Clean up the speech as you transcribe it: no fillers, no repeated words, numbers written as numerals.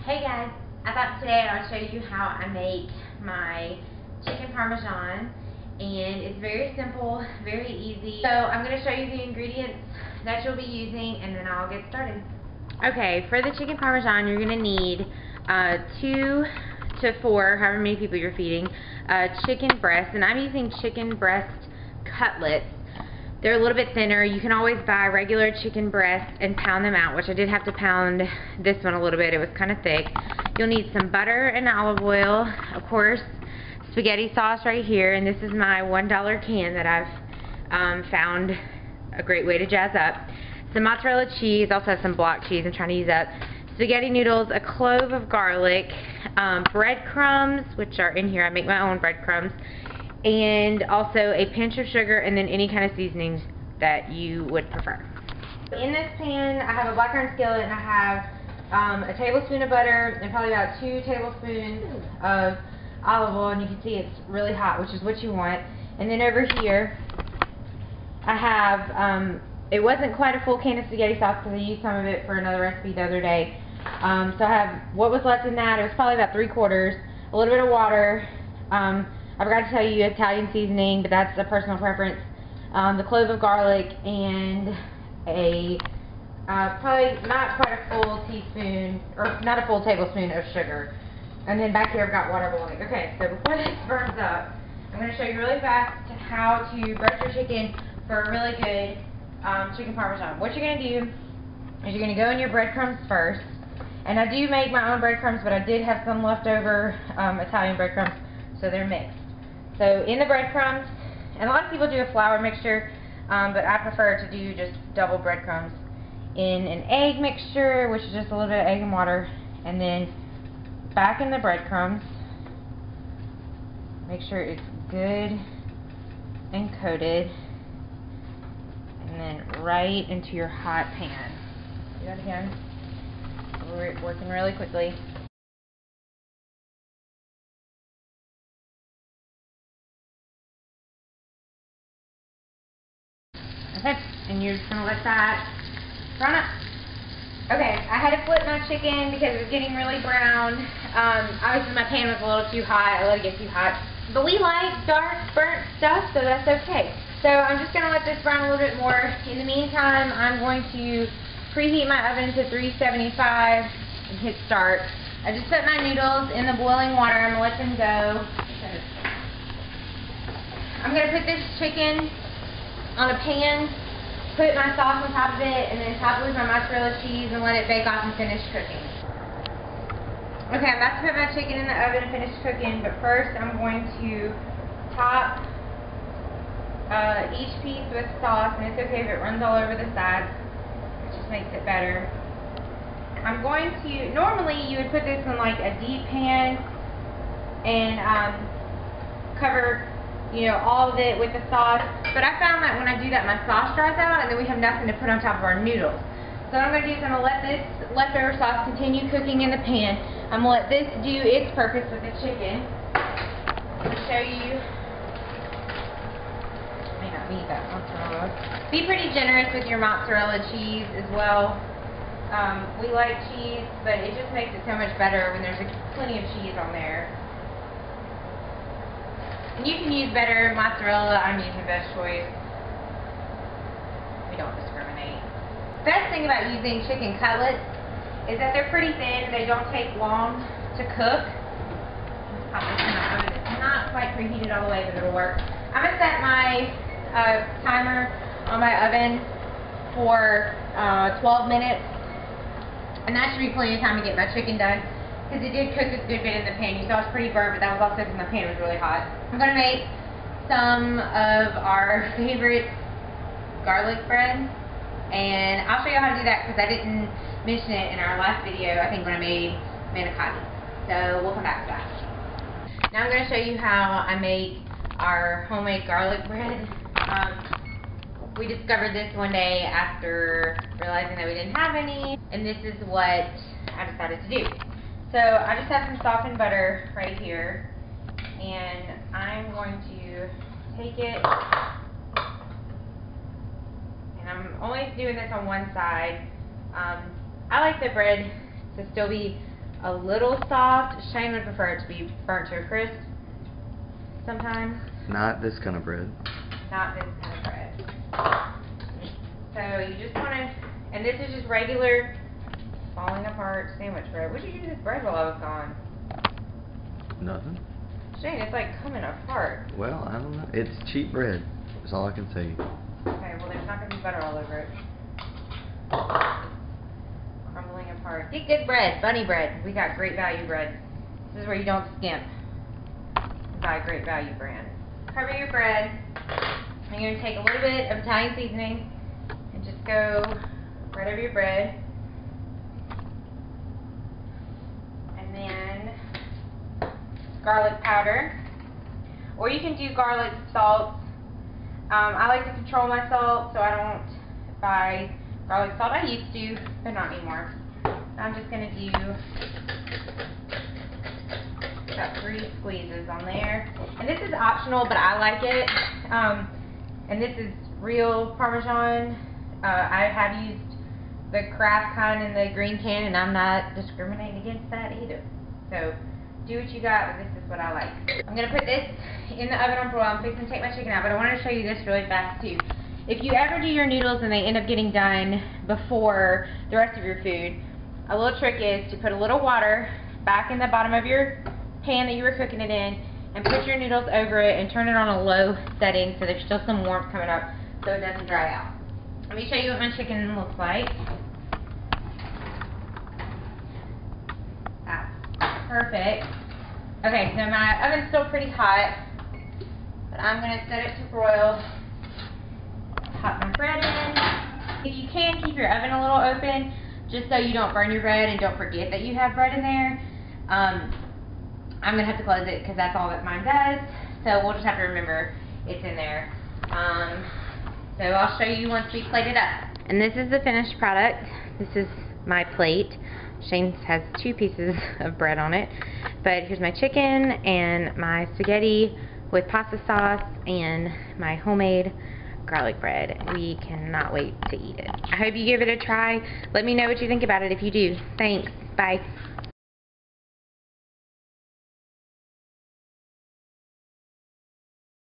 Hey guys, I thought today I'll show you how I make my chicken Parmesan, and it's very simple, very easy. So I'm going to show you the ingredients that you'll be using and then I'll get started. Okay, for the chicken Parmesan you're going to need 2 to 4, however many people you're feeding, chicken breasts, and I'm using chicken breast cutlets. They're a little bit thinner. You can always buy regular chicken breasts and pound them out, which I did have to pound this one a little bit. It was kind of thick. You'll need some butter and olive oil, of course, spaghetti sauce right here, and this is my $1 can that I've found a great way to jazz up. Some mozzarella cheese, also have some block cheese I'm trying to use up. Spaghetti noodles, a clove of garlic, breadcrumbs, which are in here. I make my own breadcrumbs. And also a pinch of sugar, and then any kind of seasonings that you would prefer. In this pan, I have a black iron skillet, and I have a tablespoon of butter and probably about 2 tablespoons of olive oil, and you can see it's really hot, which is what you want. And then over here, I have, it wasn't quite a full can of spaghetti sauce because I used some of it for another recipe the other day. So I have what was left in that. It was probably about 3/4, a little bit of water. I forgot to tell you Italian seasoning, but that's a personal preference. The clove of garlic and a probably not quite a full teaspoon, or not a full tablespoon of sugar. And then back here I've got water boiling. Okay, so before this burns up, I'm going to show you really fast how to brush your chicken for a really good chicken Parmesan. What you're going to do is you're going to go in your breadcrumbs first. And I do make my own breadcrumbs, but I did have some leftover Italian breadcrumbs, so they're mixed. So in the breadcrumbs, and a lot of people do a flour mixture, but I prefer to do just double breadcrumbs. In an egg mixture, which is just a little bit of egg and water, and then back in the breadcrumbs. Make sure it's good and coated, and then right into your hot pan. Do that again. We're working really quickly. Okay, and you're just going to let that brown up. Okay, I had to flip my chicken because it was getting really brown. Obviously my pan was a little too hot. I let it get too hot. But we like dark, burnt stuff, so that's okay. So I'm just going to let this brown a little bit more. In the meantime, I'm going to preheat my oven to 375 and hit start. I just put my noodles in the boiling water. I'm going to let them go. I'm going to put this chicken on a pan, put my sauce on top of it, and then top it with my mozzarella cheese and let it bake off and finish cooking. Okay, I'm about to put my chicken in the oven and finish cooking, but first I'm going to top each piece with sauce, and it's okay if it runs all over the sides. It just makes it better. I'm going to, normally you would put this in like a deep pan and cover, you know, all of it with the sauce, but I found that when I do that my sauce dries out and then we have nothing to put on top of our noodles. So what I'm going to do is I'm going to let this leftover sauce continue cooking in the pan. I'm going to let this do its purpose with the chicken. I'm going to show you, may not need that mozzarella. Be pretty generous with your mozzarella cheese as well. We like cheese, but it just makes it so much better when there's plenty of cheese on there. You can use better mozzarella. I'm using Best Choice. We don't discriminate. Best thing about using chicken cutlets is that they're pretty thin and they don't take long to cook. Let's pop this in the oven. It's not quite preheated all the way, but it'll work. I'm going to set my timer on my oven for 12 minutes. And that should be plenty of time to get my chicken done, because it did cook a good bit in the pan. You saw it's pretty burnt, but that was also because my pan was really hot. I'm going to make some of our favorite garlic bread, and I'll show you how to do that because I didn't mention it in our last video, I think when I made manicotti. So we'll come back to that. Now I'm going to show you how I make our homemade garlic bread. We discovered this one day after realizing that we didn't have any, and this is what I decided to do. So I just have some softened butter right here, and I'm going to take it, and I'm only doing this on one side. I like the bread to still be a little soft. Shane would prefer it to be burnt to a crisp sometimes. Not this kind of bread. Not this kind of bread. So you just want to, and this is just regular falling apart sandwich bread. What did you do with this bread while I was gone? Nothing. Shane, it's like coming apart. Well, I don't know. It's cheap bread. That's all I can say. Okay, well there's not going to be butter all over it. Crumbling apart. Get good bread, bunny bread. We got great value bread. This is where you don't skimp. Buy great value brand. Cover your bread. And you're going to take a little bit of Italian seasoning and just go right over your bread. And then garlic powder. Or you can do garlic salt. I like to control my salt, so I don't buy garlic salt. I used to, but not anymore. I'm just going to do about 3 squeezes on there. And this is optional, but I like it. And this is real Parmesan. I have used the Kraft kind in the green can, and I'm not discriminating against that either. So do what you got, but this is what I like. I'm going to put this in the oven on broil. I'm fixing to take my chicken out, but I wanted to show you this really fast too. If you ever do your noodles and they end up getting done before the rest of your food, a little trick is to put a little water back in the bottom of your pan that you were cooking it in, and put your noodles over it and turn it on a low setting so there's still some warmth coming up so it doesn't dry out. Let me show you what my chicken looks like. That's perfect. Okay, so my oven's still pretty hot, but I'm going to set it to broil. Pop my bread in. If you can, keep your oven a little open just so you don't burn your bread and don't forget that you have bread in there. I'm going to have to close it because that's all that mine does. So we'll just have to remember it's in there. So I'll show you once we plate it up. And this is the finished product. This is my plate. Shane has 2 pieces of bread on it. But here's my chicken and my spaghetti with pasta sauce and my homemade garlic bread. We cannot wait to eat it. I hope you give it a try. Let me know what you think about it if you do. Thanks. Bye.